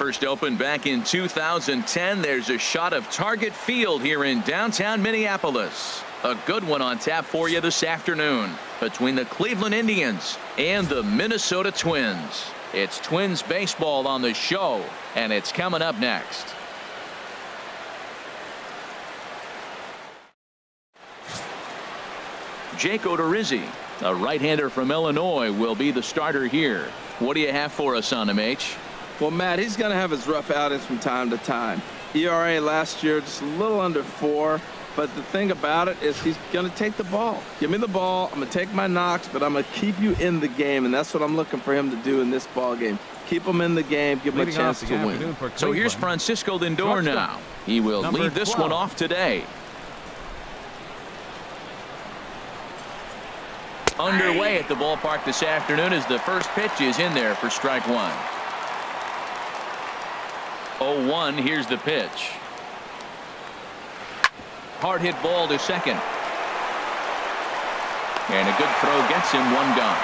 first opened back in 2010. There's a shot of Target Field here in downtown Minneapolis. A good one on tap for you this afternoon between the Cleveland Indians and the Minnesota Twins. It's Twins baseball on the show, and it's coming up next. Jake Odorizzi, a right-hander from Illinois, will be the starter here. What do you have for us on him, H? Well, Matt, he's going to have his rough outings from time to time. ERA last year just a little under 4. But the thing about it is he's going to take the ball. Give me the ball. I'm going to take my knocks, but I'm going to keep you in the game, and that's what I'm looking for him to do in this ball game. Keep him in the game, give him a chance to win. So here's Francisco Lindor now. He will lead this one off today. Underway at the ballpark this afternoon as the first pitch is in there for strike one. 0-1. Here's the pitch. Hard hit ball to second. And a good throw gets him one gone.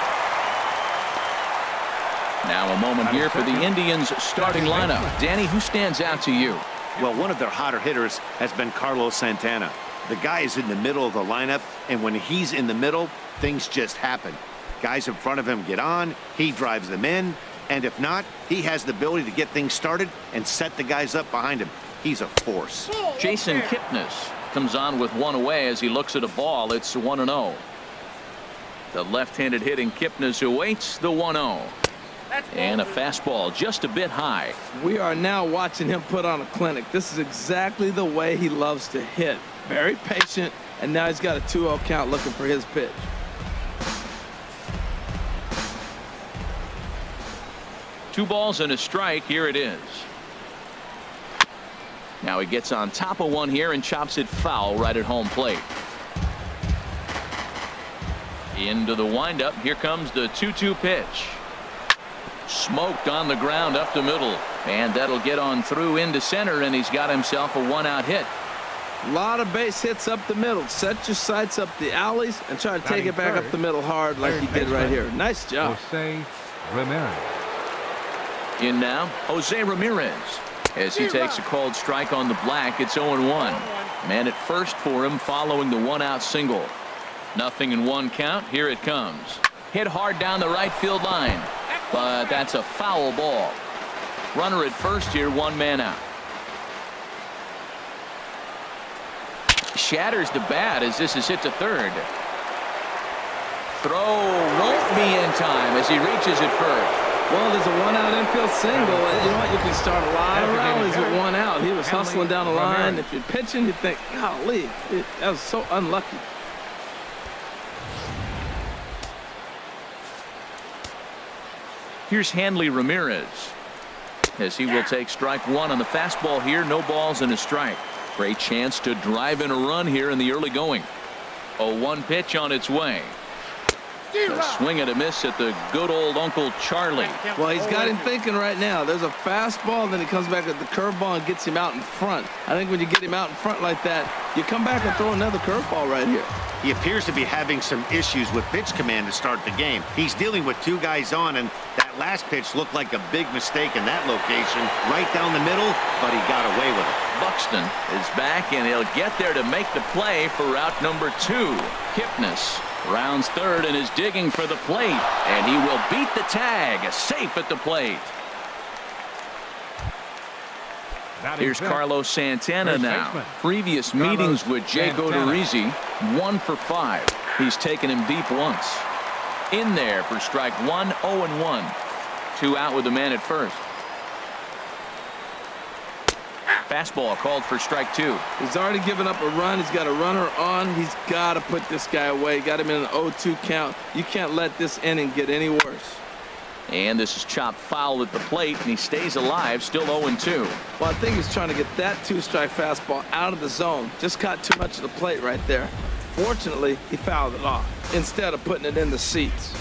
Now a moment here for the Indians starting lineup. Danny, who stands out to you? Well, one of their hotter hitters has been Carlos Santana. The guy is in the middle of the lineup, and when he's in the middle, things just happen. Guys in front of him get on, he drives them in, and if not, he has the ability to get things started and set the guys up behind him. He's a force. Jason Kipnis comes on with one away as he looks at a ball. It's 1-0. The left-handed hitting Kipnis awaits the 1-0. And a fastball just a bit high. We are now watching him put on a clinic. This is exactly the way he loves to hit. Very patient, and now he's got a 2-0 count looking for his pitch. Two balls and a strike. Here it is. Now he gets on top of one here and chops it foul right at home plate. Into the windup. Here comes the 2-2 pitch. Smoked on the ground up the middle, and that'll get on through into center, and he's got himself a one-out hit. A lot of base hits up the middle. Set your sights up the alleys and try to take it back up the middle hard like he did right here. Nice job. Jose Ramirez. In now, Jose Ramirez. As he takes a called strike on the black, it's 0-1. Man at first for him following the one-out single. Nothing in one count. Here it comes. Hit hard down the right field line, but that's a foul ball. Runner at first here, one man out. Shatters the bat as this is hit to third. Throw won't be in time as he reaches it first. Well, there's a one-out infield single. You know what? You can start a lot of rallies with one out. He was hustling down the line. If you're pitching, you think, golly, that was so unlucky. Here's Hanley Ramirez as he will take strike one on the fastball here. No balls and a strike. Great chance to drive in a run here in the early going. 0-1 pitch on its way. A swing and a miss at the good old Uncle Charlie. Well, he's got him thinking right now. There's a fastball, then he comes back at the curveball and gets him out in front. I think when you get him out in front like that, you come back and throw another curveball right here. He appears to be having some issues with pitch command to start the game. He's dealing with two guys on, and that last pitch looked like a big mistake in that location. Right down the middle, but he got away with it. Buxton is back, and he'll get there to make the play for route number 2. Kipnis rounds third and is digging for the plate, and he will beat the tag. Safe at the plate. Here's Carlos Santana now. Previous meetings with Jake Odorizzi, 1 for 5. He's taken him deep once. In there for strike one, 0-1. 2 out with the man at first. Fastball called for strike 2. He's already given up a run. He's got a runner on. He's got to put this guy away. Got him in an 0-2 count. You can't let this inning get any worse. And this is chopped foul at the plate, and he stays alive, still 0-2. Well, I think he's trying to get that 2-strike fastball out of the zone. Just caught too much of the plate right there. Fortunately, he fouled it off instead of putting it in the seats.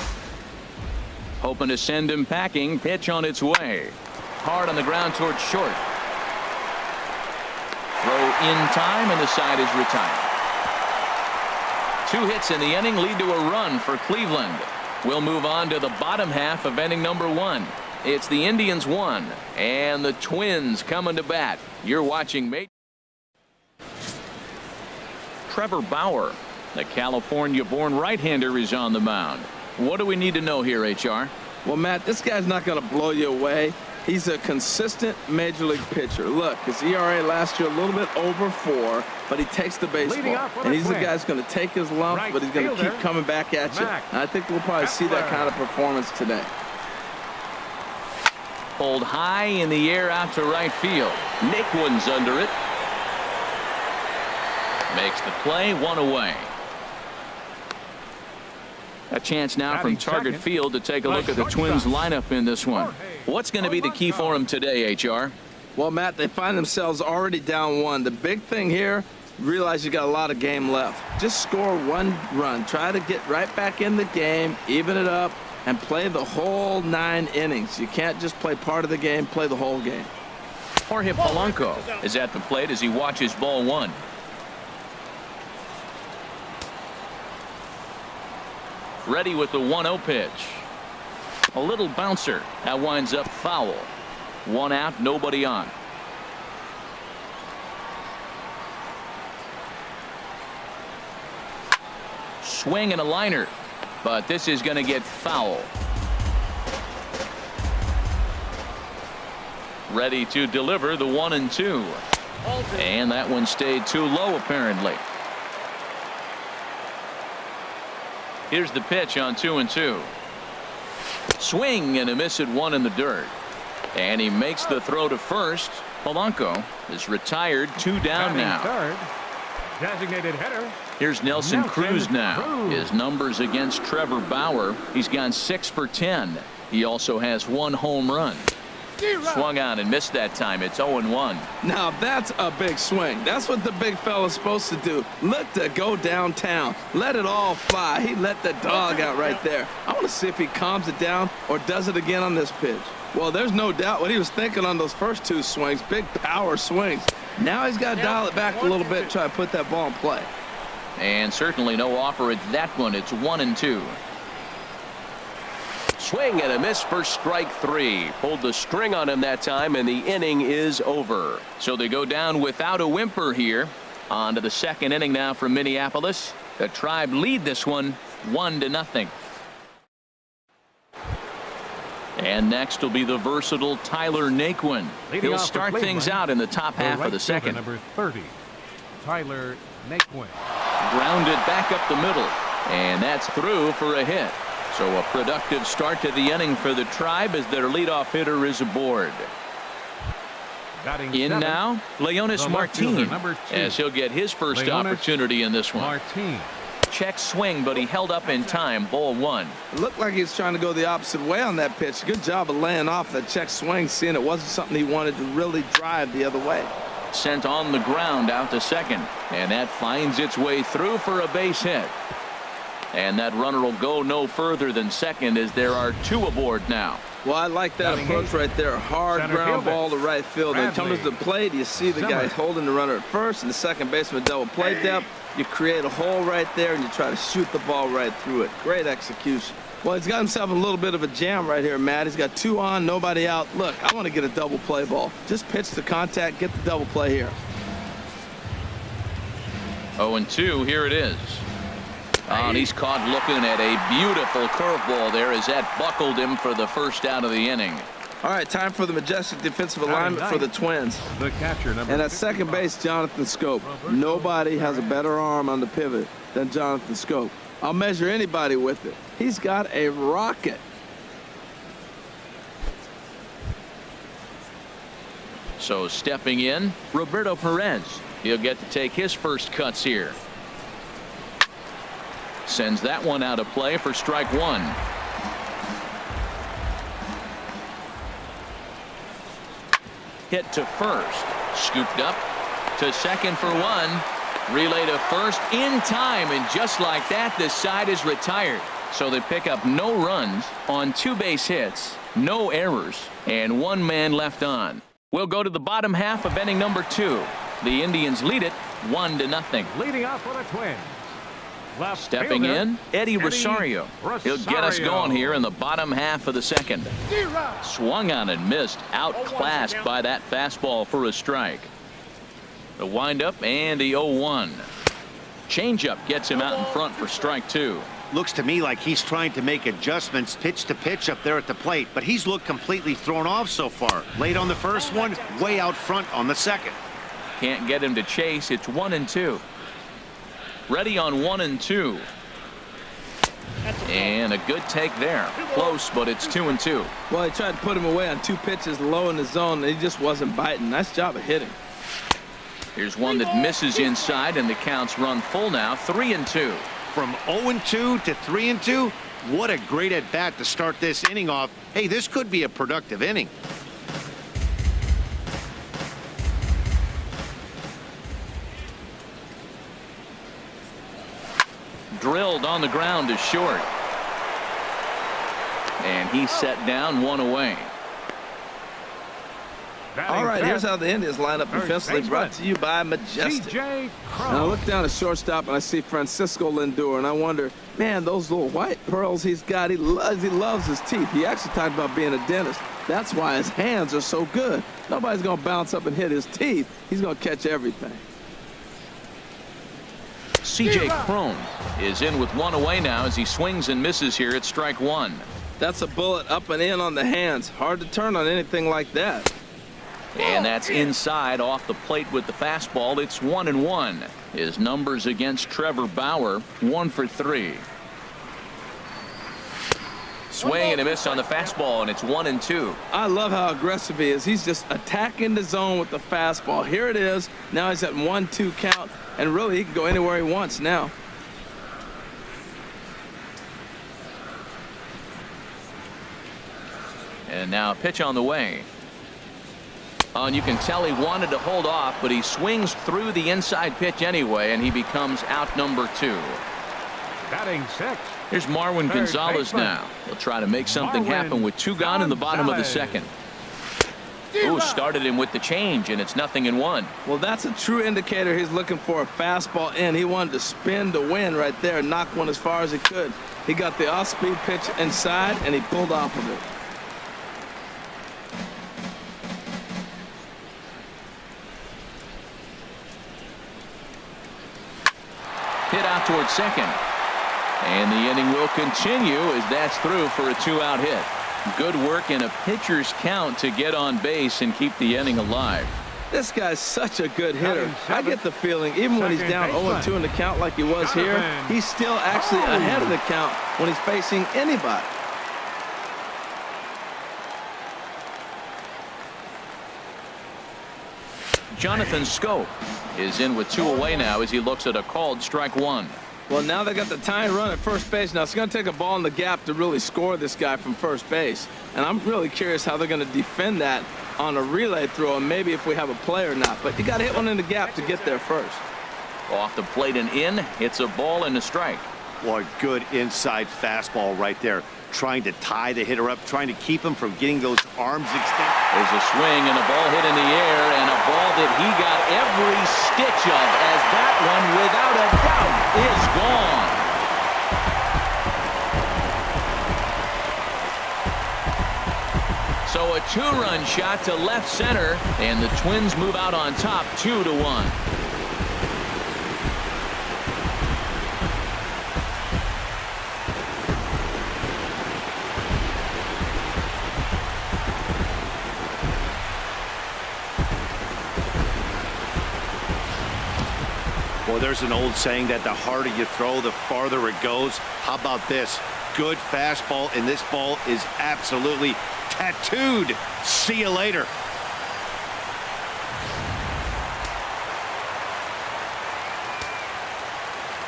Hoping to send him packing. Pitch on its way. Hard on the ground towards short. Throw in time, and the side is retired. 2 hits in the inning lead to a run for Cleveland. We'll move on to the bottom half of inning number 1. It's the Indians 1 and the Twins coming to bat. You're watching Trevor Bauer, the California-born right-hander, is on the mound. What do we need to know here, HR? Well, Matt, this guy's not going to blow you away. He's a consistent major league pitcher. Look, his ERA last year a little bit over 4, but he takes the baseball. And he's the guy that's going to take his lumps, but he's going to keep coming back at you. And I think we'll probably see that kind of performance today. Pulled high in the air out to right field. Naquin's under it. Makes the play, 1 away. A chance now from Target Field to take a look at the Twins lineup in this one. What's going to be the key for them today, HR? Well, Matt, they find themselves already down 1. The big thing here, realize you got a lot of game left. Just score 1 run. Try to get right back in the game, even it up, and play the whole 9 innings. You can't just play part of the game, play the whole game. Jorge Polanco is at the plate as he watches ball 1. Ready with the 1-0 pitch. A little bouncer. That winds up foul. 1 out, nobody on. Swing and a liner. But this is going to get foul. Ready to deliver the 1-2. And that one stayed too low, apparently. Here's the pitch on 2-2. Swing and a miss at 1 in the dirt. And he makes the throw to first. Polanco is retired, 2 down now. Third, designated hitter. Here's Nelson Cruz now. His numbers against Trevor Bauer. He's gone 6 for 10. He also has 1 home run. Swung on and missed that time. It's 0-1. Now that's a big swing. That's what the big fella's supposed to do. Look to go downtown. Let it all fly. He let the dog out right there. I want to see if he calms it down or does it again on this pitch. Well, there's no doubt what he was thinking on those first 2 swings. Big power swings. Now he's got to dial it back a little bit and try to put that ball in play. And certainly no offer at that one. It's 1-2. Swing and a miss for strike 3. Pulled the string on him that time, and the inning is over. So they go down without a whimper here. On to the 2nd inning now from Minneapolis. The Tribe lead this one 1-0. And next will be the versatile Tyler Naquin. He'll start things out in the top half of the 2nd. Number 30, Tyler Naquin. Grounded back up the middle, and that's through for a hit. So a productive start to the inning for the Tribe as their leadoff hitter is aboard. Batting in 7, now, Leonis Martin, as he'll get his first opportunity in this one. Martin. Check swing, but he held up in time. Ball 1. It looked like he was trying to go the opposite way on that pitch. Good job of laying off that check swing, seeing it wasn't something he wanted to really drive the other way. Sent on the ground out to 2nd, and that finds its way through for a base hit. And that runner will go no further than 2nd as there are 2 aboard now. Well, I like that approach right there. Hard ground ball to right field. When it comes to the plate, you see the guy holding the runner at first, and the second baseman double play depth. You create a hole right there, and you try to shoot the ball right through it. Great execution. Well, he's got himself a little bit of a jam right here, Matt. He's got 2 on, nobody out. Look, I want to get a double play ball. Just pitch the contact, get the double play here. 0-2, here it is. And he's caught looking at a beautiful curveball there as that buckled him for the first out of the inning. All right, time for the majestic defensive alignment for the Twins. The catcher, number and at second base, Jonathan Scope. Nobody has a better arm on the pivot than Jonathan Scope. I'll measure anybody with it. He's got a rocket. So stepping in, Roberto Perez. He'll get to take his first cuts here. Sends that one out of play for strike 1. Hit to first. Scooped up to 2nd for 1. Relay to first in time, and just like that, the side is retired. So they pick up no runs on 2 base hits, no errors, and 1 man left on. We'll go to the bottom half of inning number 2. The Indians lead it 1-0. Leading off for the Twins, Left Stepping fielder, in, Eddie Rosario. He'll get us going here in the bottom half of the second. Swung on and missed, outclassed by that fastball for a strike. The windup and the 0-1. Changeup gets him out in front for strike two. Looks to me like he's trying to make adjustments pitch to pitch up there at the plate, but he's looked completely thrown off so far. Late on the first one, way out front on the second. Can't get him to chase. It's 1-2. Ready on 1-2. And a good take there. Close, but it's 2-2. Well, he tried to put him away on 2 pitches low in the zone, and he just wasn't biting. Nice job of hitting. Here's one that misses inside, and the count's run full now. 3-2. From 0-2 to 3-2, what a great at bat to start this inning off. Hey, this could be a productive inning. Drilled on the ground to short. And he's set down, 1 away. All right, here's how the Indians line up defensively, brought to you by Majestic. Now I look down at shortstop and I see Francisco Lindor, and I wonder, man, those little white pearls he's got, he loves his teeth. He actually talked about being a dentist. That's why his hands are so good. Nobody's going to bounce up and hit his teeth. He's going to catch everything. C.J. Cron is in with 1 away now as he swings and misses here at strike 1. That's a bullet up and in on the hands. Hard to turn on anything like that. And that's inside off the plate with the fastball. It's 1-1. His numbers against Trevor Bauer, 1 for 3. Swing and a miss on the fastball, and it's 1-2. I love how aggressive he is. He's just attacking the zone with the fastball. Here it is. Now he's at 1-2 count, and really he can go anywhere he wants now. And now a pitch on the way. Oh, and you can tell he wanted to hold off, but he swings through the inside pitch anyway, and he becomes out number 2. Batting 6. Here's Marwin Third Gonzalez baseman. now. He'll try to make something happen with 2 gone in the bottom of the second. Ooh, started him with the change, and it's 0-1. Well, that's a true indicator he's looking for a fastball in. He wanted to spin the wind right there and knock one as far as he could. He got the off-speed pitch inside, and he pulled off of it. Hit out towards second. And the inning will continue as that's through for a 2-out hit. Good work in a pitcher's count to get on base and keep the inning alive. This guy's such a good hitter. I get the feeling even when he's down 0-2 in the count like he was here, he's still actually ahead of the count when he's facing anybody. Jonathan Scope is in with 2 away now as he looks at a called strike 1. Well, now they got the tying run at first base. Now it's going to take a ball in the gap to really score this guy from first base. And I'm really curious how they're going to defend that on a relay throw, and maybe if we have a play or not. But you got to hit one in the gap to get there first. Off the plate and in. It's a ball and a strike. What good inside fastball right there. Trying to tie the hitter up, trying to keep him from getting those arms extended. There's a swing and a ball hit in the air, and a ball that he got every stitch of, as that one, without a doubt, is gone. So a 2-run shot to left center, and the Twins move out on top 2-1. Well, there's an old saying that the harder you throw, the farther it goes. How about this? Good fastball, and this ball is absolutely tattooed. See you later.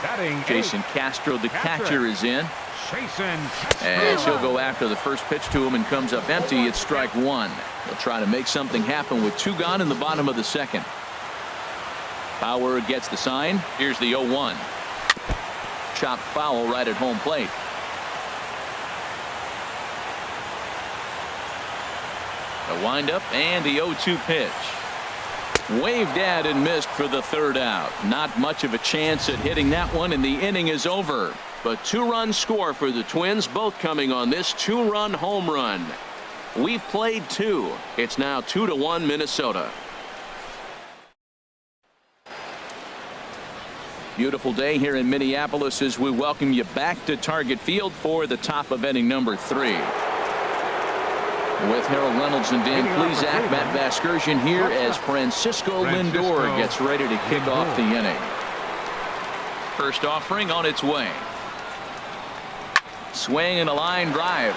Batting Jason 8. Castro, the catcher, is in. Jason As Castro. he'll go after the first pitch to him and comes up empty. It's strike 1. He'll try to make something happen with 2 gone in the bottom of the second. Bauer gets the sign. Here's the 0-1. Chopped foul right at home plate. The windup and the 0-2 pitch. Waved at and missed for the third out. Not much of a chance at hitting that one, and the inning is over. But 2-run score for the Twins, both coming on this 2-run home run. We've played 2. It's now 2-1 Minnesota. Beautiful day here in Minneapolis as we welcome you back to Target Field for the top of inning number 3. With Harold Reynolds and Dan Plesac, Matt Vasgersian here as Francisco Lindor gets ready to kick off the inning. First offering on its way. Swing and a line drive.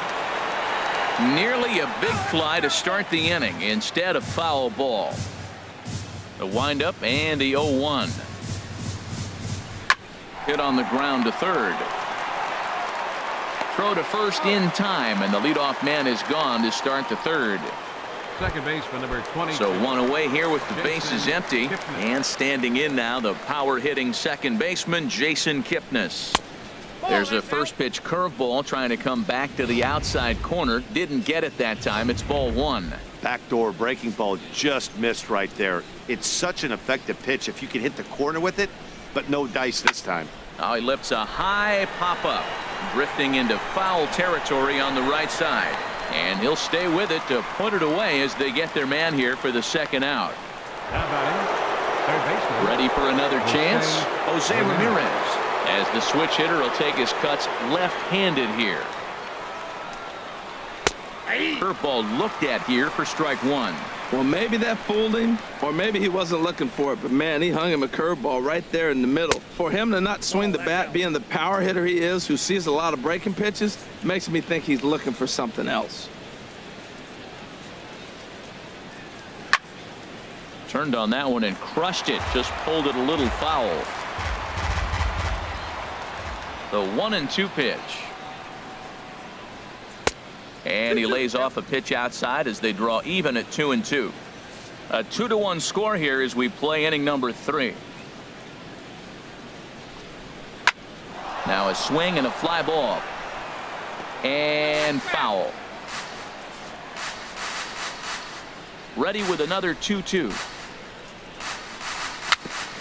Nearly a big fly to start the inning instead of foul ball. The windup and the 0-1. Hit on the ground to third. Throw to first in time, and the leadoff man is gone to start the third. Second baseman number 20. So one away here with the bases empty. And standing in now, the power hitting second baseman, Jason Kipnis. There's a first pitch curveball trying to come back to the outside corner. Didn't get it that time. It's ball 1. Backdoor breaking ball just missed right there. It's such an effective pitch if you can hit the corner with it, but no dice this time. Now he lifts a high pop up, drifting into foul territory on the right side. And he'll stay with it to put it away as they get their man here for the second out. How about him? Third baseman. Ready for another chance? Jose Ramirez, as the switch hitter will take his cuts left-handed here. Curveball looked at here for strike 1. Well, maybe that fooled him, or maybe he wasn't looking for it, but man, he hung him a curveball right there in the middle. For him to not swing the bat, being the power hitter he is, who sees a lot of breaking pitches, makes me think he's looking for something else. Turned on that one and crushed it, just pulled it a little foul. The 1-2 pitch. And he lays off a pitch outside as they draw even at 2-2. A 2-1 score here as we play inning number 3. Now a swing and a fly ball. And foul. Ready with another 2-2.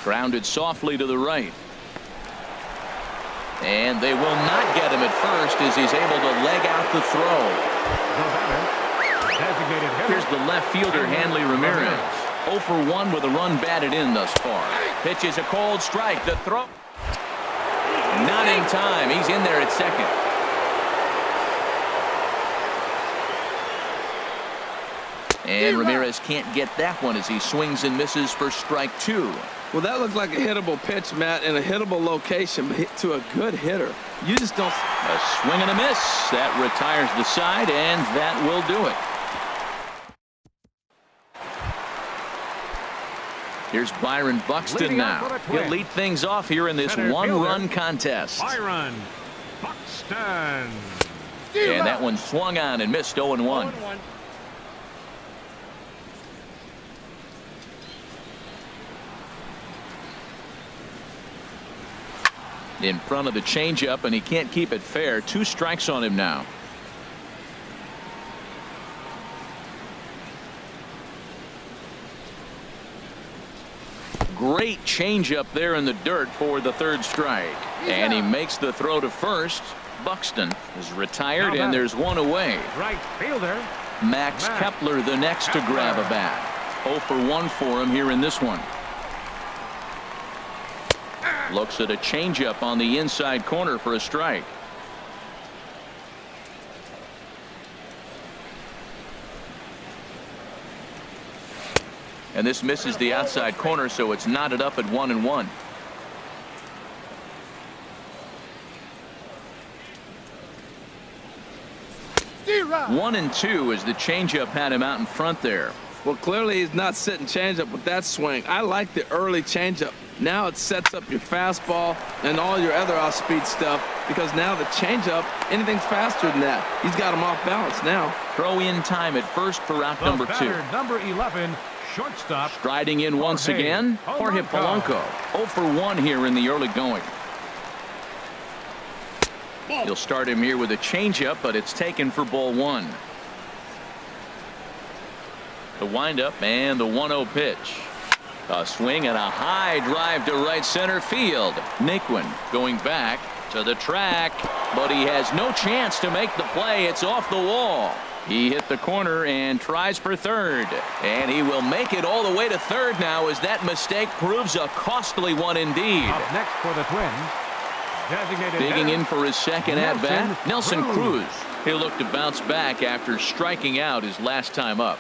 Grounded softly to the right. And they will not get him at first as he's able to leg out the throw. Here's the left fielder, Hanley Ramirez. 0 for 1 with a run batted in thus far. Pitches a cold strike. The throw. Not in time. He's in there at second. And Ramirez can't get that one as he swings and misses for strike 2. Well, that looked like a hittable pitch, Matt, in a hittable location, but hit to a good hitter. You just don't. A swing and a miss. That retires the side, and that will do it. Here's Byron Buxton now. He'll lead things off here in this one-run contest. Byron Buxton. And that one swung on and missed 0-1. In front of the changeup, and he can't keep it fair. 2 strikes on him now. Great changeup there in the dirt for the third strike. And he makes the throw to first. Buxton is retired, and there's one away. Right fielder. Max Kepler the next to grab a bat. 0 for 1 for him here in this one. Looks at a changeup on the inside corner for a strike. And this misses the outside corner, so it's knotted up at 1-1. One and 2 as the changeup had him out in front there. Well, clearly he's not sitting changeup with that swing. I like the early changeup. Now it sets up your fastball and all your other off-speed stuff, because now the changeup, anything's faster than that. He's got him off balance now. Throw in time at first for out number 2. Number 11, shortstop. Striding in once again, Jorge Polanco. 0 for 1 here in the early going. He'll start him here with a changeup, but it's taken for ball 1. The windup and the 1-0 pitch. A swing and a high drive to right center field. Naquin going back to the track, but he has no chance to make the play. It's off the wall. He hit the corner and tries for third, and he will make it all the way to third now as that mistake proves a costly one indeed. Up next for the Twins, designated Digging hitter, in for his second at-bat, Nelson Cruz. He'll look to bounce back after striking out his last time up.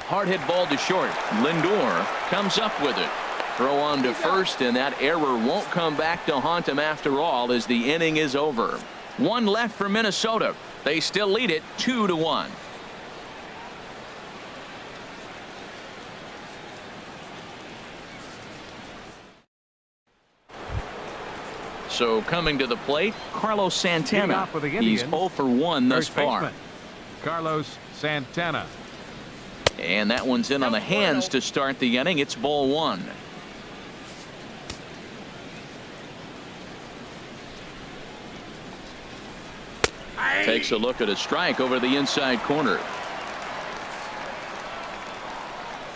Hard hit ball to short. Lindor comes up with it. Throw on to first, and that error won't come back to haunt him after all as the inning is over. One left for Minnesota. They still lead it 2-1. So coming to the plate, Carlos Santana. Off with the He's Indians, 0 for 1 thus first far. baseman, Carlos Santana. And that one's in on the hands to start the inning. It's ball one. Takes a look at a strike over the inside corner.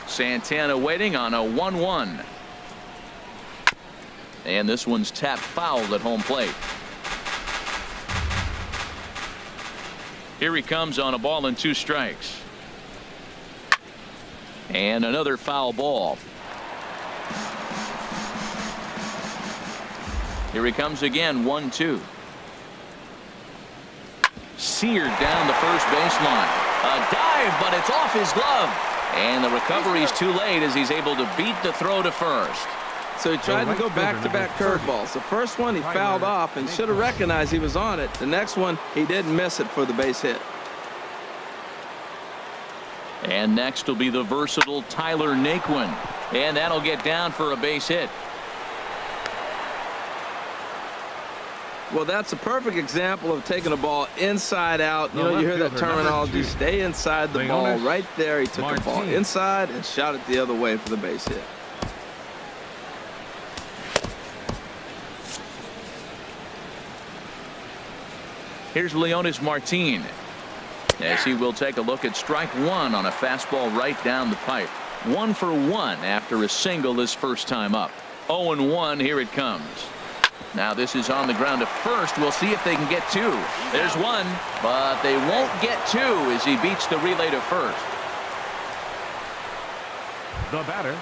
Santana waiting on a 1-1. And this one's tapped foul at home plate. Here he comes on a ball and 2 strikes. And another foul ball. Here he comes again, 1-2. Seared down the first baseline. A dive, but it's off his glove. And the recovery's too late as he's able to beat the throw to first. So he tried to go back-to-back curveballs. The first one he fouled off and should have recognized he was on it. The next one, he didn't miss it for the base hit. And next will be the versatile Tyler Naquin. And that'll get down for a base hit. Well, that's a perfect example of taking a ball inside out. You know, you hear that terminology, stay inside the ball. Right there, he took the ball inside and shot it the other way for the base hit. Here's Leonis Martin as he will take a look at strike one on a fastball right down the pipe. 1 for 1 after a single his first time up. 0-1. Here it comes. Now this is on the ground to first. We'll see if they can get 2. There's 1, but they won't get 2 as he beats the relay to first. The batter,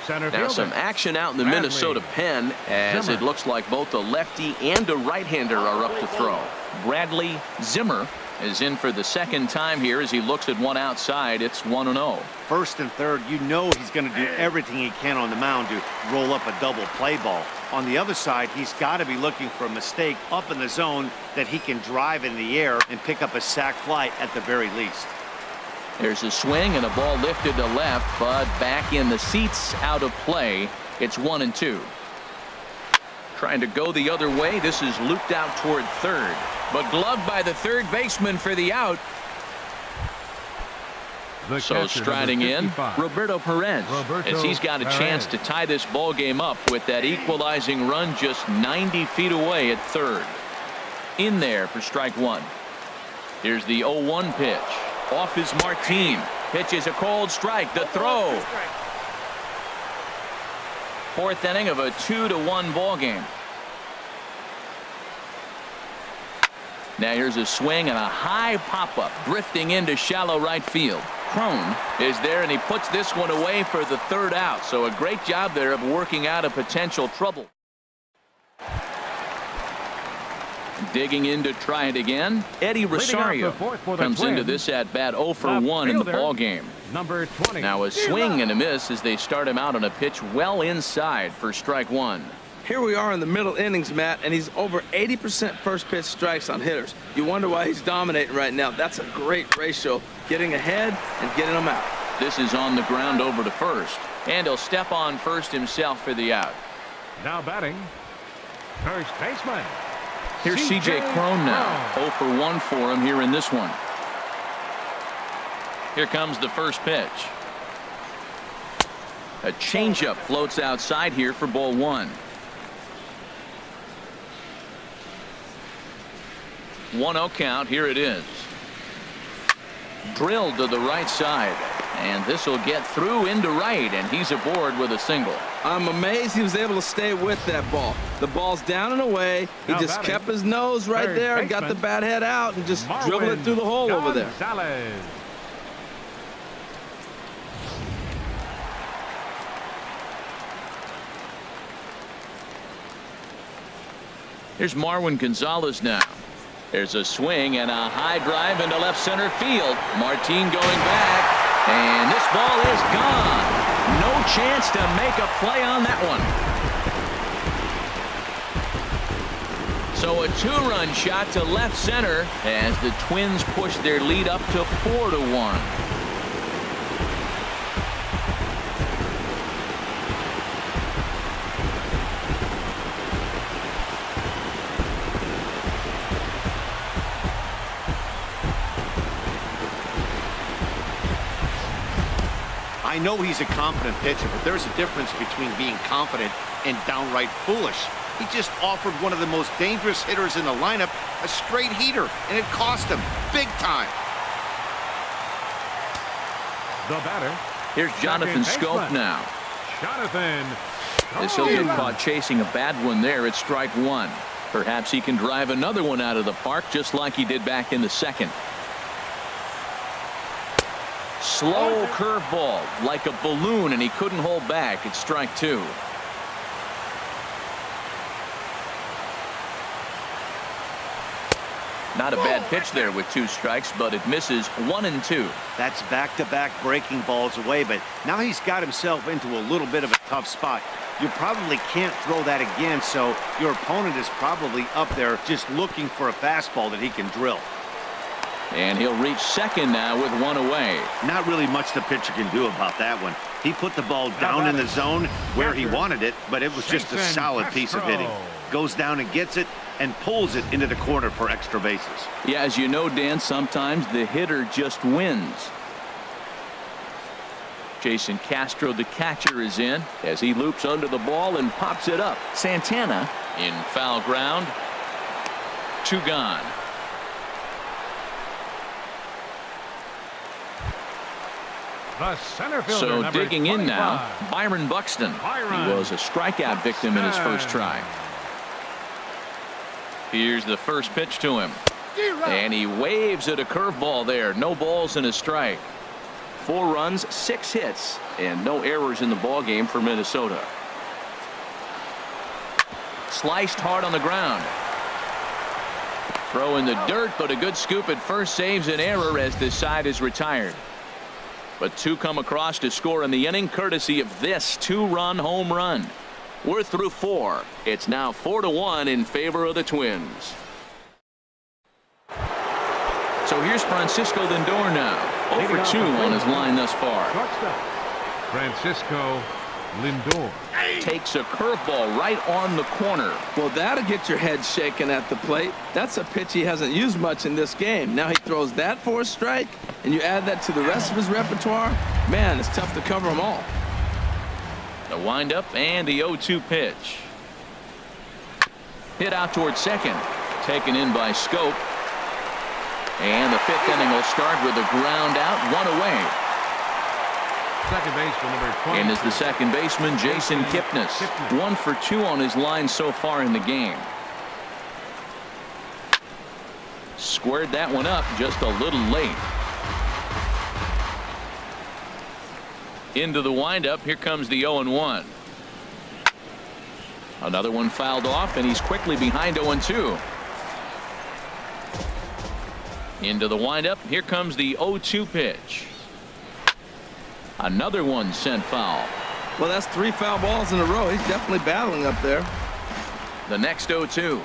center Now fielder, some action out in the Bradley Minnesota pen as Zimmer. it looks like both a lefty and a right-hander are up to throw. Bradley Zimmer is in for the second time here as he looks at one outside. It's 1-0. First and third, you know he's going to do everything he can on the mound to roll up a double play ball. On the other side, he's got to be looking for a mistake up in the zone that he can drive in the air and pick up a sac fly at the very least. There's a swing and a ball lifted to left, but back in the seats, out of play. It's 1-2. Trying to go the other way. This is looped out toward third, but gloved by the third baseman for the out. The So catcher, striding number in, 55. Roberto Perez, as he's got a chance to tie this ball game up with that equalizing run just 90 feet away at third. In there for strike one. Here's the 0-1 pitch. Off is Martin. Pitch is a cold strike. The throw. Fourth inning of a 2-1 ball game. Now here's a swing and a high pop-up drifting into shallow right field. Crone is there, and he puts this one away for the third out. So a great job there of working out a potential trouble. Digging in to try it again. Eddie Rosario comes into this at bat 0 for 1 in the ball game. Number 20. Now a swing and a miss as they start him out on a pitch well inside for strike one. Here we are in the middle innings, Matt, and he's over 80% first pitch strikes on hitters. You wonder why he's dominating right now. That's a great ratio, getting ahead and getting them out. This is on the ground over to first, and he'll step on first himself for the out. Now batting, first baseman. Here's C.J. Crone now. 0 for 1 for him here in this one. Here comes the first pitch. A changeup floats outside here for ball one. 1-0 count. Here it is. Drilled to the right side. And this will get through into right, and he's aboard with a single. I'm amazed he was able to stay with that ball. The ball's down and away. He Now just batting, kept his nose right third there and got the baseman, bat head out and just dribbled it through the hole over there. Gonzalez. Here's Marwin Gonzalez now. There's a swing and a high drive into left center field. Martin going back, and this ball is gone. No chance to make a play on that one. So a 2-run shot to left center as the Twins push their lead up to 4-1. I know he's a confident pitcher, but there's a difference between being confident and downright foolish. He just offered one of the most dangerous hitters in the lineup a straight heater, and it cost him big time. The batter. Here's Jonathan Second Scope baseman, now. Jonathan. This will get caught chasing a bad one there at strike one. Perhaps he can drive another one out of the park just like he did back in the second. Slow curveball like a balloon, and he couldn't hold back. It's strike two. Not a bad pitch there with 2 strikes, but it misses 1 and 2. That's back-to-back breaking balls away, but now he's got himself into a little bit of a tough spot. You probably can't throw that again, so your opponent is probably up there just looking for a fastball that he can drill. And he'll reach second now with 1 away. Not really much the pitcher can do about that one. He put the ball down in the zone where he wanted it, but it was just a solid piece of hitting. Goes down and gets it and pulls it into the corner for extra bases. Yeah, as you know, Dan, sometimes the hitter just wins. Jason Castro, the catcher, is in as he loops under the ball and pops it up. Santana in foul ground. 2 gone. The center fielder, So number digging in 25. now, Byron Buxton. He was a strikeout victim in his first try. Here's the first pitch to him. And he waves at a curveball there. No balls and a strike. 4 runs, 6 hits, and no errors in the ballgame for Minnesota. Sliced hard on the ground. Throw in the dirt, but a good scoop at first saves an error as this side is retired. But 2 come across to score in the inning, courtesy of this 2-run home run. We're through 4. It's now 4-1 in favor of the Twins. So here's Francisco Lindor now. 0 for 2 on his line thus far. Shortstop, Francisco Lindor. Takes a curveball right on the corner. Well, that'll get your head shaken at the plate. That's a pitch he hasn't used much in this game. Now he throws that for a strike, and you add that to the rest of his repertoire. Man, it's tough to cover them all. The windup and the 0-2 pitch. Hit out towards second. Taken in by Scope. And the 5th inning will start with a ground out, 1 away. Second baseman, number 20. And is the second baseman, Jason Kipnis. 1 for 2 on his line so far in the game. Squared that one up just a little late. Into the windup. Here comes the 0-1. Another one fouled off, and he's quickly behind 0-2. Into the windup. Here comes the 0-2 pitch. Another one sent foul. Well, that's 3 foul balls in a row. He's definitely battling up there. The next 0-2.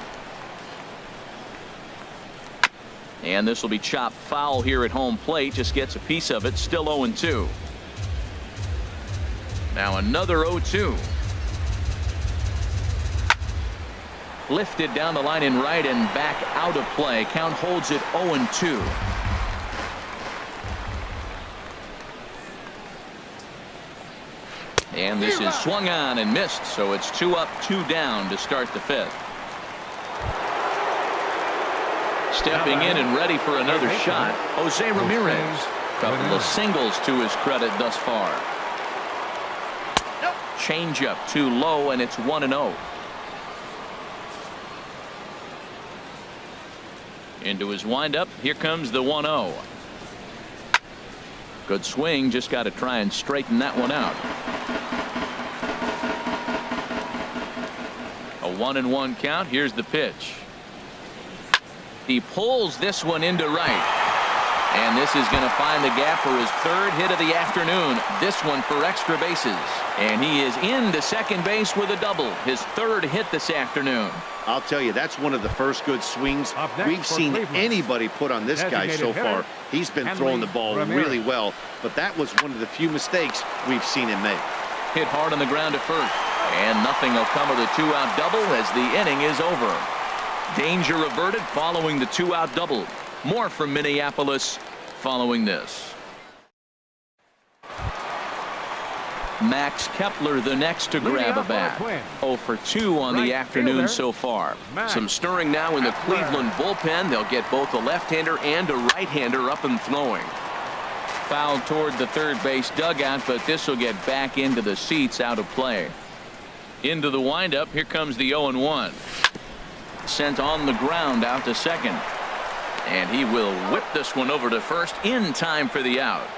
And this will be chopped foul here at home plate. Just gets a piece of it. Still 0-2. Now another 0-2. Lifted down the line in right and back out of play. Count holds it 0-2. And this is swung on and missed, so it's 2 up, 2 down to start the 5th. Stepping in and ready for another shot, Jose Ramirez. Couple of singles to his credit thus far. Changeup too low, and it's 1-0. Into his windup. Here comes the 1-0. Good swing. Just got to try and straighten that one out. A 1-1 count. Here's the pitch. He pulls this one into right. And this is going to find the gap for his third hit of the afternoon. This one for extra bases. And he is into second base with a double. His third hit this afternoon. I'll tell you, that's one of the first good swings we've seen anybody put on this guy so far. He's been throwing the ball really well, but that was one of the few mistakes we've seen him make. Hit hard on the ground at first. And nothing will come of the two-out double as the inning is over. Danger averted following the two-out double. More from Minneapolis following this. Max Kepler the next to grab a bat. 0 for 2 on the afternoon so far. Some stirring now in the Cleveland bullpen. They'll get both a left-hander and a right-hander up and throwing. Foul toward the third base dugout, but this will get back into the seats, out of play. Into the windup. Here comes the 0-1. Sent on the ground out to second. And he will whip this one over to first in time for the out.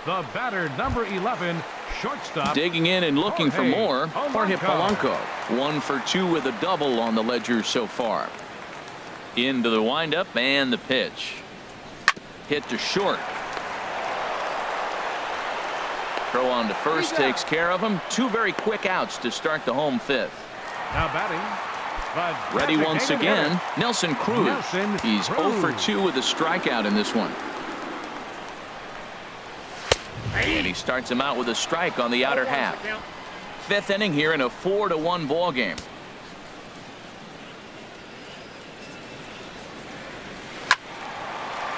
The batter, number 11, shortstop. Digging in and looking for more. Jorge Polanco. 1 for 2 with a double on the ledger so far. Into the windup and the pitch. Hit to short. Throw on to first takes care of him. 2 very quick outs to start the home fifth. Now batting. Ready once again, Nelson Cruz. He's 0 for 2 with a strikeout in this one. And he starts him out with a strike on the outer half. Fifth inning here in a 4-1 ball game.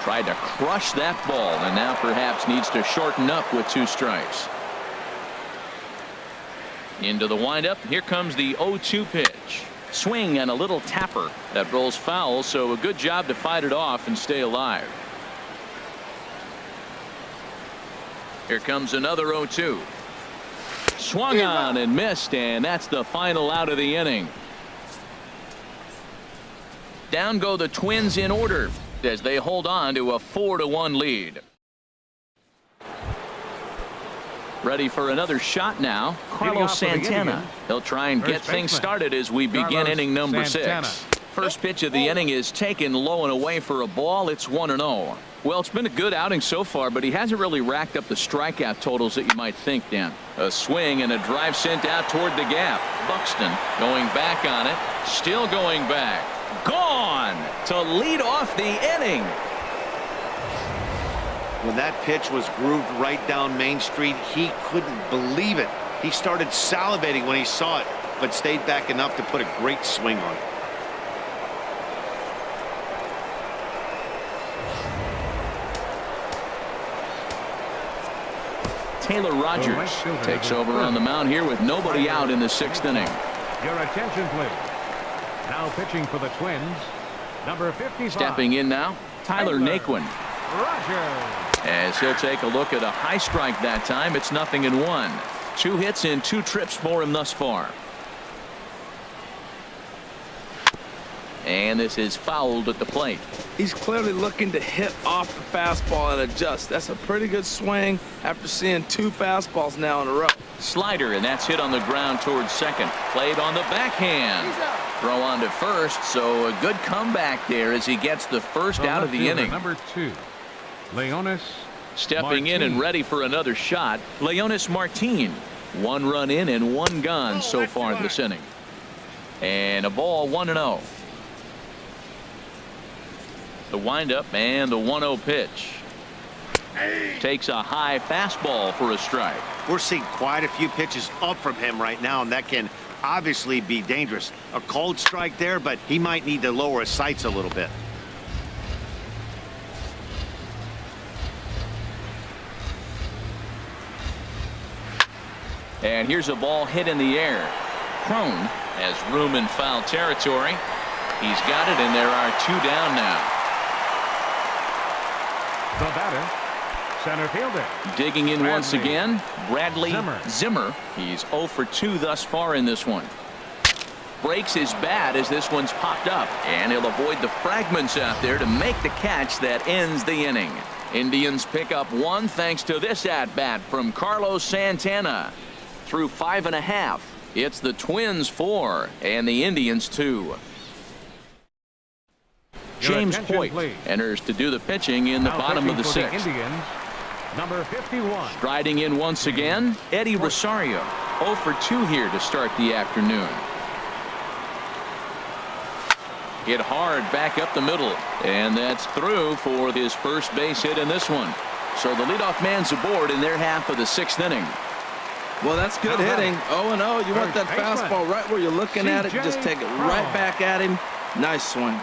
Tried to crush that ball, and now perhaps needs to shorten up with 2 strikes. Into the windup. Here comes the 0-2 pitch. Swing and a little tapper that rolls foul, so a good job to fight it off and stay alive. Here comes another 0-2. Swung on and missed, and that's the final out of the inning. Down go the Twins in order as they hold on to a 4-1 lead. Ready for another shot now. Carlos Santana. He'll try and get things started as we begin inning number 6. First pitch of the inning is taken low and away for a ball. It's 1-0. Well, it's been a good outing so far, but he hasn't really racked up the strikeout totals that you might think, Dan. A swing and a drive sent out toward the gap. Buxton going back on it. Still going back. Gone to lead off the inning. When that pitch was grooved right down Main Street, he couldn't believe it. He started salivating when he saw it, but stayed back enough to put a great swing on it. Taylor Rogers takes over on the mound here with nobody out in the 6th inning. Your attention, please. Now pitching for the Twins, number 55. Stepping in now, Tyler Naquin. Rogers. As he'll take a look at a high strike that time. It's 0-1. 2 hits in 2 trips for him thus far. And this is fouled at the plate. He's clearly looking to hit off the fastball and adjust. That's a pretty good swing after seeing 2 fastballs now in a row. Slider, and that's hit on the ground towards second. Played on the backhand. Throw on to first, so a good comeback there as he gets the first out of the inning. Number 2, Leonis. Stepping in and ready for another shot, Leonis Martin. 1 run in and 1 gone so far this inning. And a ball, 1-0. The windup and the 1-0 pitch. Takes a high fastball for a strike. We're seeing quite a few pitches up from him right now, and that can obviously be dangerous. A cold strike there, but he might need to lower his sights a little bit. And here's a ball hit in the air. Crone has room in foul territory. He's got it, and there are 2 down now. The batter, Center fielder. Digging in once Bradley again, Bradley Zimmer. Zimmer. He's 0 for 2 thus far in this one. Breaks his bat as this one's popped up, and he'll avoid the fragments out there to make the catch that ends the inning. Indians pick up 1 thanks to this at-bat from Carlos Santana. Through 5 1/2, it's the Twins 4 and the Indians 2. James attention, Hoyt please. enters to do the pitching in the Now bottom of the pitching for 6th. Indians, number 51. Striding in once again, Eddie Rosario. 0 for 2 here to start the afternoon. Hit hard back up the middle, and that's through for his first base hit in this one. So the leadoff man's aboard in their half of the 6th inning. Well, that's good hitting. 0-0. You want that Third baseman. fastball right where you're looking at it. Just take it right back at him. Nice swing.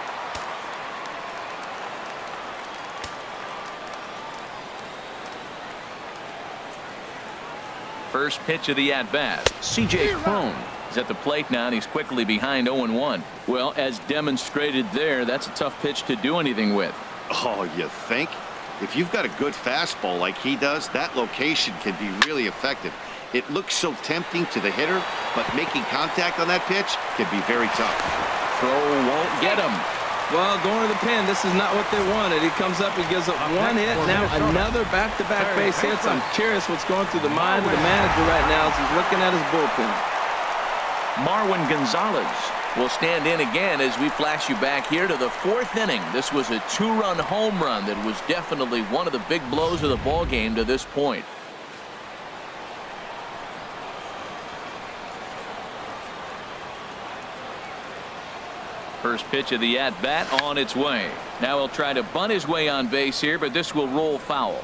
First pitch of the at-bat. C.J. Cron is at the plate now, and he's quickly behind 0-1. Well, as demonstrated there, that's a tough pitch to do anything with. Oh, you think? If you've got a good fastball like he does, that location can be really effective. It looks so tempting to the hitter, but making contact on that pitch can be very tough. Throw won't get him. Well, going to the pin, this is not what they wanted. He comes up, he gives up one hit, now another back-to-back base hits. I'm curious what's going through the mind of the manager right now as he's looking at his bullpen. Marwin Gonzalez will stand in again as we flash you back here to the 4th inning. This was a 2-run home run that was definitely one of the big blows of the ball game to this point. First pitch of the at-bat on its way. Now he'll try to bunt his way on base here, but this will roll foul.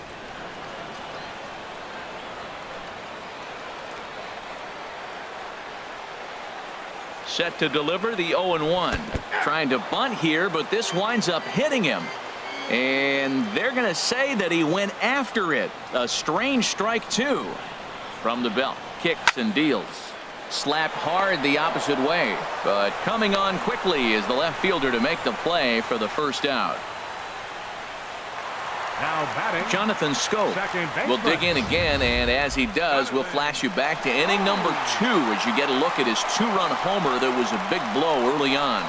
Set to deliver the 0-1. Trying to bunt here, but this winds up hitting him. And they're going to say that he went after it. A strange strike, too. From the belt. Kicks and deals. Slapped hard the opposite way, but coming on quickly is the left fielder to make the play for the first out. Now batting, Jonathan Scope second baseman. will dig in again, and as he does, we'll flash you back to inning number 2 as you get a look at his 2-run homer that was a big blow early on.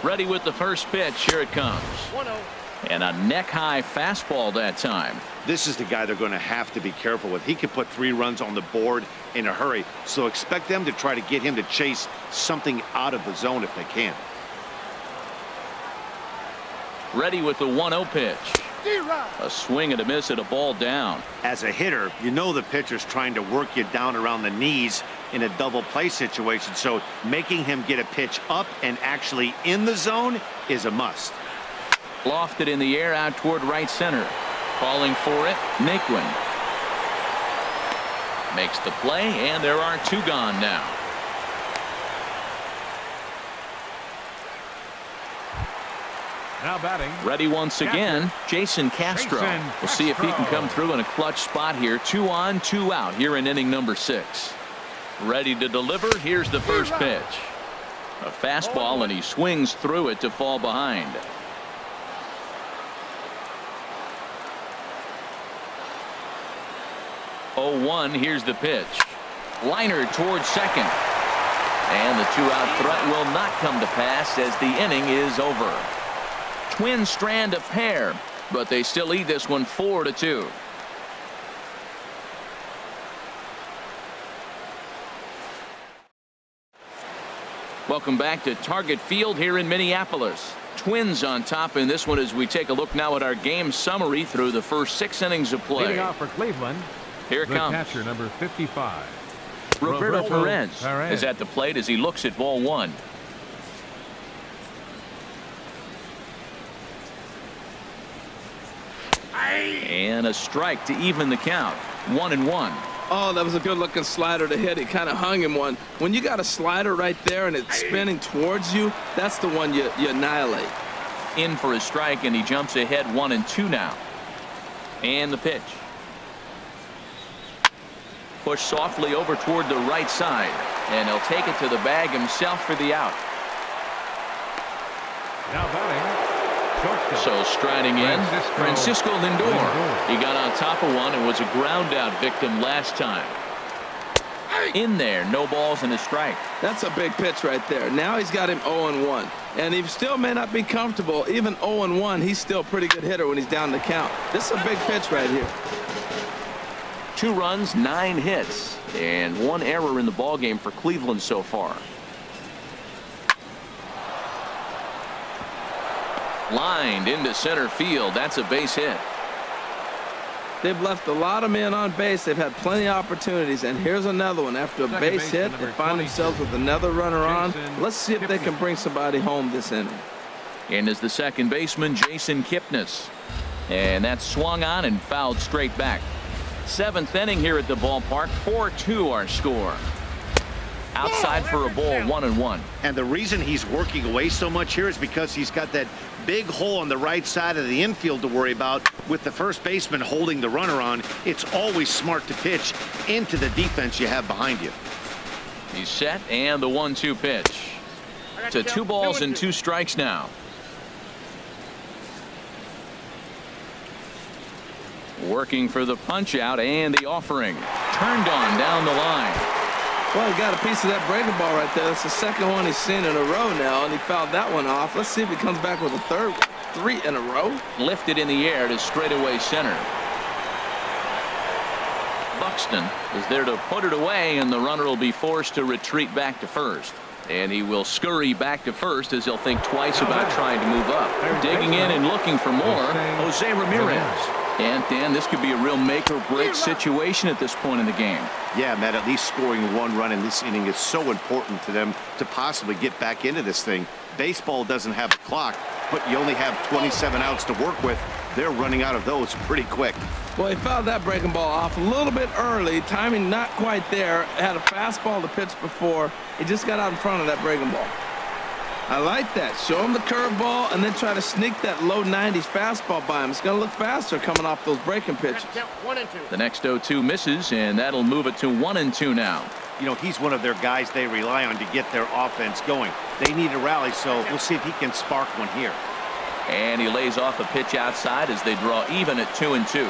Ready with the first pitch. Here it comes. 1-0. And a neck-high fastball that time. This is the guy they're going to have to be careful with. He could put 3 runs on the board in a hurry, so expect them to try to get him to chase something out of the zone if they can. Ready with the 1-0 pitch. A swing and a miss at a ball down. As a hitter, you know the pitcher's trying to work you down around the knees in a double play situation, so making him get a pitch up and actually in the zone is a must. Lofted in the air out toward right center. Calling for it, Naquin. Makes the play, and there are 2 gone now. Now batting, Ready once again, Jason Castro. We'll see if he can come through in a clutch spot here. 2 on, 2 out here in inning number 6. Ready to deliver. Here's the first pitch. A fastball, and he swings through it to fall behind. Oh, here's the pitch. Liner towards second. And the 2-out threat will not come to pass as the inning is over. Twins strand a pair, but they still lead this one 4-2. Welcome back to Target Field here in Minneapolis. Twins on top in this one as we take a look now at our game summary through the first 6 innings of play. leading off for Cleveland, Here it the comes. catcher number 55. Roberto Perez Perez is at the plate as he looks at ball 1. And a strike to even the count. 1-1. Oh, that was a good-looking slider to hit. He kind of hung him one. When you got a slider right there and it's spinning towards you, that's the one you annihilate. In for a strike, and he jumps ahead 1-2 now. And the pitch. pushed softly over toward the right side, and he'll take it to the bag himself for the out. Now batting, shortstop. So striding in, Francisco Lindor. He got on top of one and was a ground out victim last time. In there, no balls and a strike. That's a big pitch right there. Now he's got him 0-1. And he still may not be comfortable. Even 0-1, he's still a pretty good hitter when he's down the count. This is a big pitch right here. 2 runs, 9 hits, and 1 error in the ballgame for Cleveland so far. Lined into center field. That's a base hit. They've left a lot of men on base. They've had plenty of opportunities, and here's another one. After a base hit, they find themselves with another runner on. Let's see if they can bring somebody home this inning. And is the second baseman, Jason Kipnis. And that's swung on and fouled straight back. 7th inning here at the ballpark. 4-2 our score. Outside for a ball, 1-1. And the reason he's working away so much here is because he's got that big hole on the right side of the infield to worry about. With the first baseman holding the runner on, it's always smart to pitch into the defense you have behind you. He's set, and the 1-2 pitch. To 2 balls and 2 strikes now. Working for the punch out and the offering. Turned on down the line. Well, he got a piece of that breaking ball right there. That's the second one he's seen in a row now, and he fouled that one off. Let's see if he comes back with a third. 3 in a row. Lifted in the air to straightaway center. Buxton is there to put it away, and the runner will be forced to retreat back to first. And he will scurry back to first as he'll think twice about trying to move up. Digging in and looking for more, Jose Ramirez. And Dan, this could be a real make or break situation at this point in the game. Yeah, Matt, at least scoring 1 run in this inning is so important to them to possibly get back into this thing. Baseball doesn't have a clock, but you only have 27 outs to work with. They're running out of those pretty quick. Well, he fouled that breaking ball off a little bit early. Timing not quite there. Had a fastball to pitch before. He just got out in front of that breaking ball. I like that. Show him the curveball and then try to sneak that low 90s fastball by him. It's going to look faster coming off those breaking pitches. The next 0-2 misses, and that'll move it to 1-2 now. You know, he's one of their guys they rely on to get their offense going. They need a rally, so we'll see if he can spark one here. And he lays off a pitch outside as they draw even at 2-2.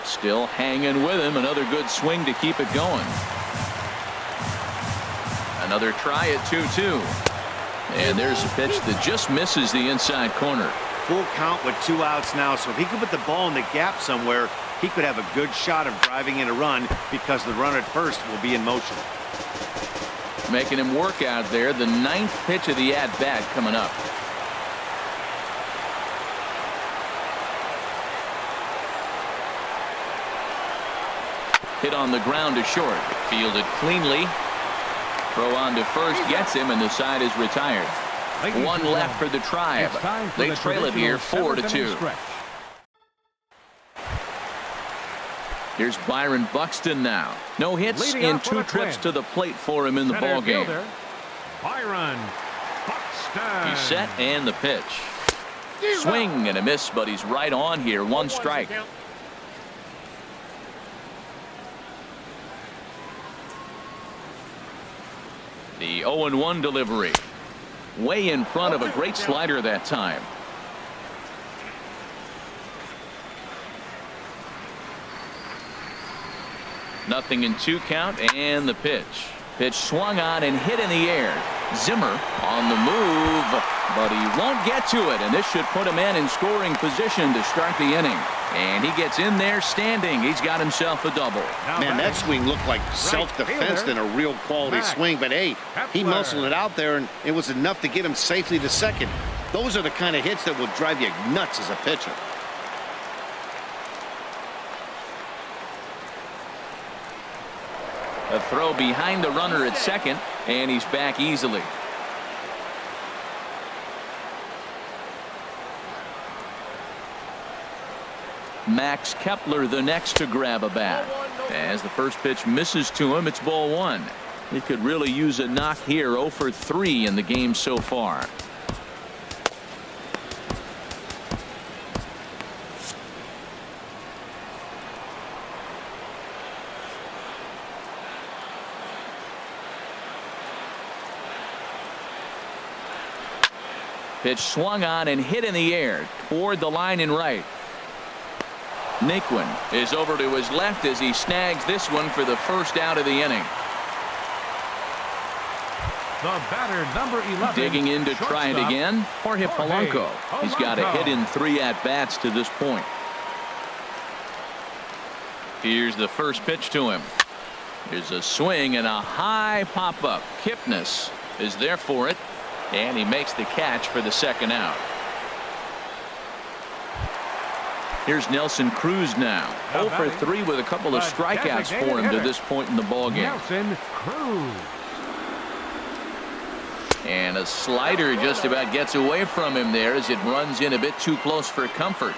Still hanging with him. Another good swing to keep it going. Another try at 2-2. And there's a pitch that just misses the inside corner. Full count with 2 outs now, so if he could put the ball in the gap somewhere, he could have a good shot of driving in a run because the runner at first will be in motion. Making him work out there. The 9th pitch of the at-bat coming up. Hit on the ground to short. Fielded cleanly. Throw on to first gets him, and the side is retired. 1 left for the Tribe. They trail it here 4-2. Here's Byron Buxton now. No hits and 2 trips to the plate for him in the ball game. Byron Buxton. He's set, and the pitch. Swing and a miss, but he's right on here. 1 strike. The 0-1 delivery. Way in front of a great slider that time. Nothing in 2 count, and the pitch. Pitch swung on and hit in the air. Zimmer on the move, but he won't get to it, and this should put him in scoring position to start the inning. And he gets in there standing. He's got himself a double. Man, that swing looked like self-defense than a real quality swing, but hey, he muscled it out there, and it was enough to get him safely to second. Those are the kind of hits that will drive you nuts as a pitcher. A throw behind the runner at second, and he's back easily. Max Kepler the next to grab a bat. As the first pitch misses to him, it's ball 1. He could really use a knock here. 0 for 3 in the game so far. Pitch swung on and hit in the air toward the line in right. Naquin is over to his left as he snags this one for the first out of the inning. The batter, number 11. Digging in to try it again. Jorge Polanco. He's got a hit in 3 at-bats to this point. Here's the first pitch to him. Here's a swing and a high pop-up. Kipnis is there for it, and he makes the catch for the second out. Here's Nelson Cruz now. 0 for 3 with a couple of strikeouts for him to this point in the ballgame. Nelson Cruz. And a slider just about gets away from him there as it runs in a bit too close for comfort.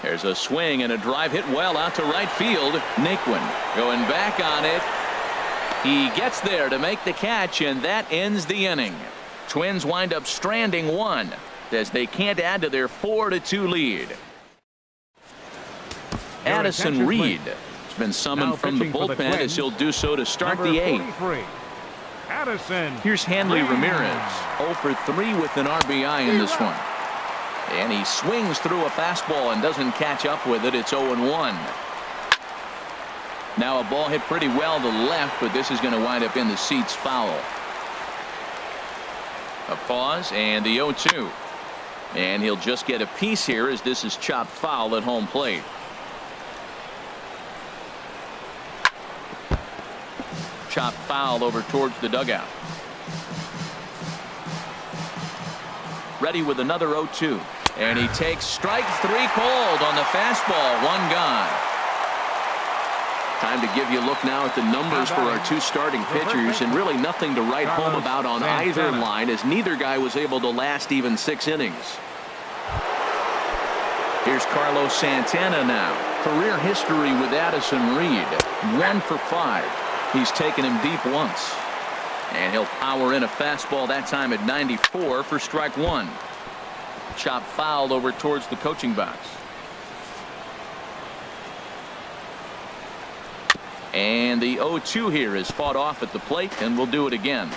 There's a swing and a drive hit well out to right field. Naquin going back on it. He gets there to make the catch, and that ends the inning. Twins wind up stranding 1 as they can't add to their 4-2 lead. Addison Reed has been summoned from the bullpen as he'll do so to start the 8th. Addison. Here's Hanley Ramirez. 0 for 3 with an RBI in this one. And he swings through a fastball and doesn't catch up with it. It's 0-1. Now a ball hit pretty well to the left, but this is going to wind up in the seats foul. A pause and the 0-2. And he'll just get a piece here as this is chopped foul at home plate. Chopped foul over towards the dugout. Ready with another 0-2. And he takes strike 3 called on the fastball. 1 gone. Time to give you a look now at the numbers for our 2 starting pitchers, and really nothing to write home about on either line, as neither guy was able to last even 6 innings. Here's Carlos Santana now. Career history with Addison Reed. 1 for 5. He's taken him deep once. And he'll power in a fastball that time at 94 for strike 1. Chop fouled over towards the coaching box. And the 0-2 here is fought off at the plate, and we'll do it again.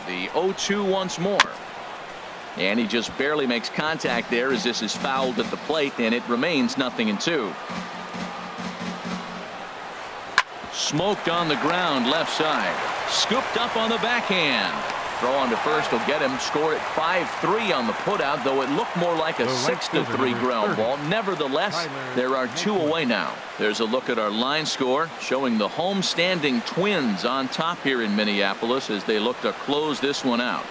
The 0-2 once more. And he just barely makes contact there as this is fouled at the plate, and it remains 0-2. Smoked on the ground left side. Scooped up on the backhand. Throw on to first will get him. Score at 5-3 on the putout, though it looked more like a 6-3 ground ball. Nevertheless, there are 2 away now. There's a look at our line score showing the home-standing Twins on top here in Minneapolis as they look to close this one out.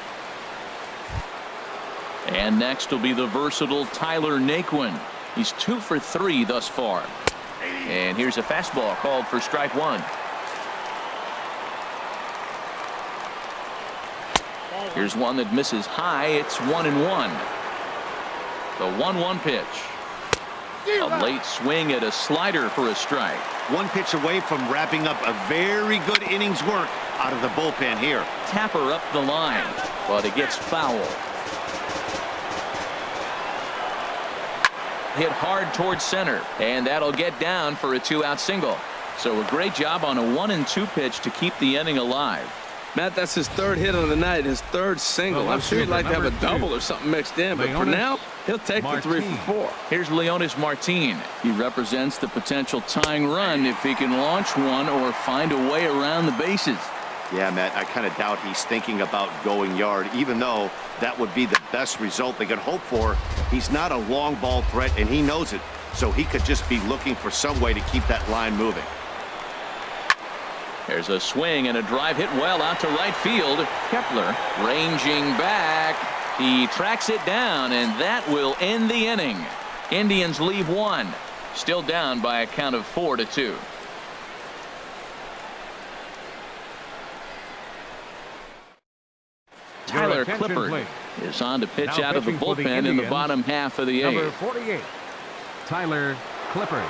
And next will be the versatile Tyler Naquin. He's 2 for 3 thus far. And here's a fastball called for strike 1. Here's one that misses high. It's 1-1. The 1-1 pitch. A late swing at a slider for a strike. 1 pitch away from wrapping up a very good innings work out of the bullpen here. Tapper up the line, but it gets foul. Hit hard towards center, and that'll get down for a 2-out single. So a great job on a 1-2 pitch to keep the inning alive. Matt, that's his 3rd hit of the night, his 3rd single. I'm sure he'd like to have a double or something mixed in, but for now, he'll take the 3 for 4. Here's Leonis Martin. He represents the potential tying run if he can launch one or find a way around the bases. Yeah, Matt, I kind of doubt he's thinking about going yard, even though that would be the best result they could hope for. He's not a long ball threat, and he knows it, so he could just be looking for some way to keep that line moving. There's a swing and a drive hit well out to right field. Kepler ranging back. He tracks it down, and that will end the inning. Indians leave 1. Still down by a count of 4-2. Tyler Clippard is on to pitch out of the bullpen in the bottom half of the 8th. Number 48, Tyler Clippard.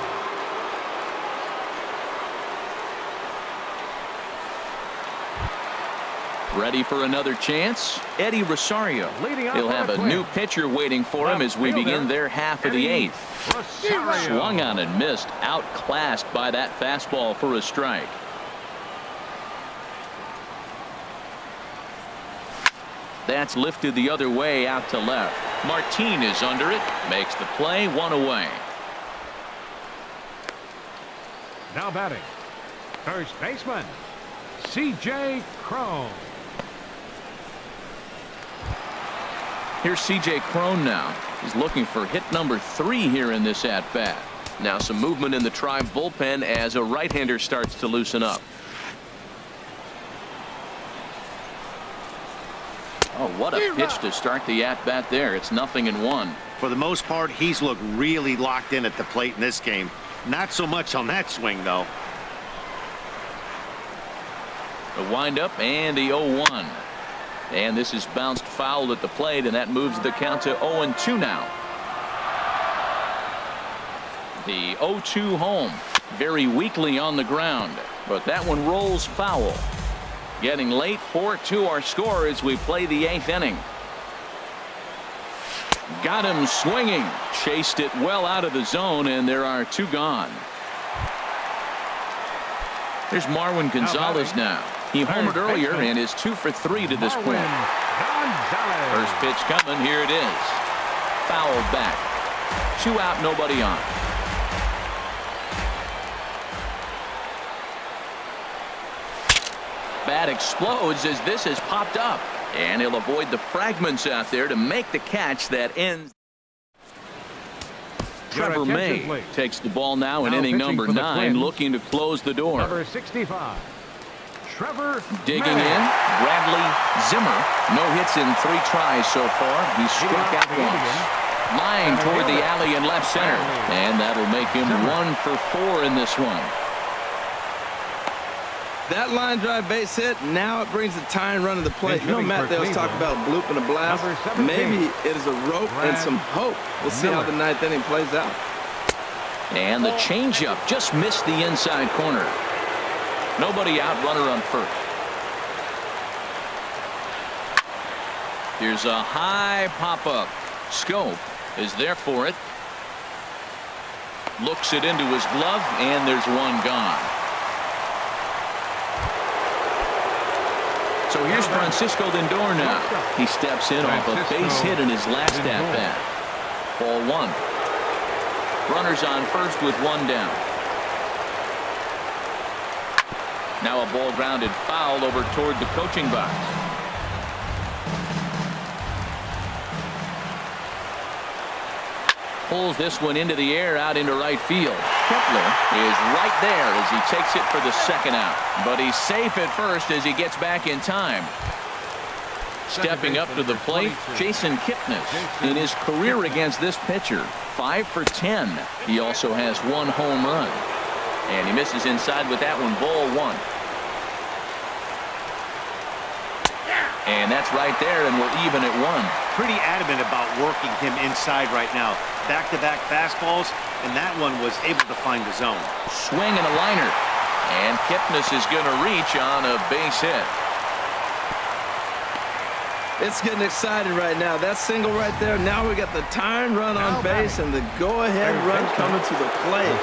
Ready for another chance? Eddie Rosario. Leading off He'll for have the a Twins. new pitcher waiting for him as we begin their half of the Eddie 8th. Rosario. Swung on and missed. Outclassed by that fastball for a strike. That's lifted the other way out to left. Martin is under it. Makes the play. 1 away. Now batting, first baseman, C.J. Cron. Here's C.J. Cron now. He's looking for hit number 3 here in this at-bat. Now some movement in the Tribe bullpen as a right-hander starts to loosen up. Oh, what a pitch to start the at-bat there. It's 0-1. For the most part, he's looked really locked in at the plate in this game. Not so much on that swing, though. The windup and the 0-1. And this is bounced foul at the plate, and that moves the count to 0-2 now. The 0-2 home. Very weakly on the ground, but that one rolls foul. Getting late, 4-2 our score as we play the 8th inning. Got him swinging. Chased it well out of the zone, and there are 2 gone. Here's Marwin Gonzalez now. He homered earlier and is 2 for 3 to this point. First pitch coming. Here it is. Fouled back. 2 out, nobody on. Bat explodes as this has popped up. And he'll avoid the fragments out there to make the catch that ends. Trevor May takes the ball now in inning number 9, looking to close the door. Number 65, Trevor Digging May. in, Bradley Zimmer. No hits in 3 tries so far. He struck out once. Line toward the alley in left center. And that'll make him 1 for 4 in this one. That line drive base hit, now it brings the tying run to the plate. You know, Matt Dale's talking about a bloop and a blast. Maybe it is a rope and some hope. We'll see how the 9th inning plays out. And the changeup just missed the inside corner. Nobody out, runner on first. Here's a high pop-up. Scope is there for it. Looks it into his glove, and there's 1 gone. So here's Francisco Lindor now. He steps in off a base hit in his last at-bat. Ball 1. Runners on first with 1 down. Now a ball grounded foul over toward the coaching box. Pulls this one into the air out into right field. Kepler is right there as he takes it for the 2nd out. But he's safe at first as he gets back in time. Stepping up to the plate, Jason Kipnis. In his career against this pitcher, 5 for 10. He also has 1 home run. And he misses inside with that one. Ball 1. And that's right there, and we're even at 1. Pretty adamant about working him inside right now. Back-to-back fastballs, and that one was able to find the zone. Swing and a liner. And Kipnis is going to reach on a base hit. It's getting excited right now. That single right there. Now we got the tying run on base and the go-ahead run coming to the plate.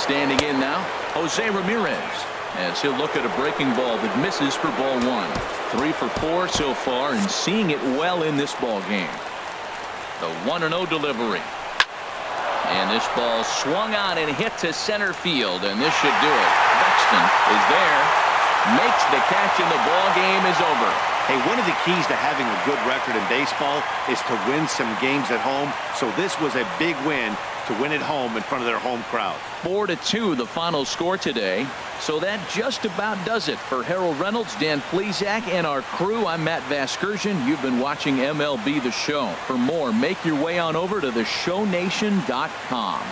Standing in now, Jose Ramirez, as he'll look at a breaking ball that misses for ball 1. 3 for 4 so far, and seeing it well in this ball game. The 1-0 delivery. And this ball swung on and hit to center field, and this should do it. Buxton is there, makes the catch, and the ball game is over. Hey, one of the keys to having a good record in baseball is to win some games at home. So this was a big win to win at home in front of their home crowd. 4-2 the final score today. So that just about does it for Harold Reynolds, Dan Plesac, and our crew. I'm Matt Vasgersian. You've been watching MLB The Show. For more, make your way on over to theshownation.com.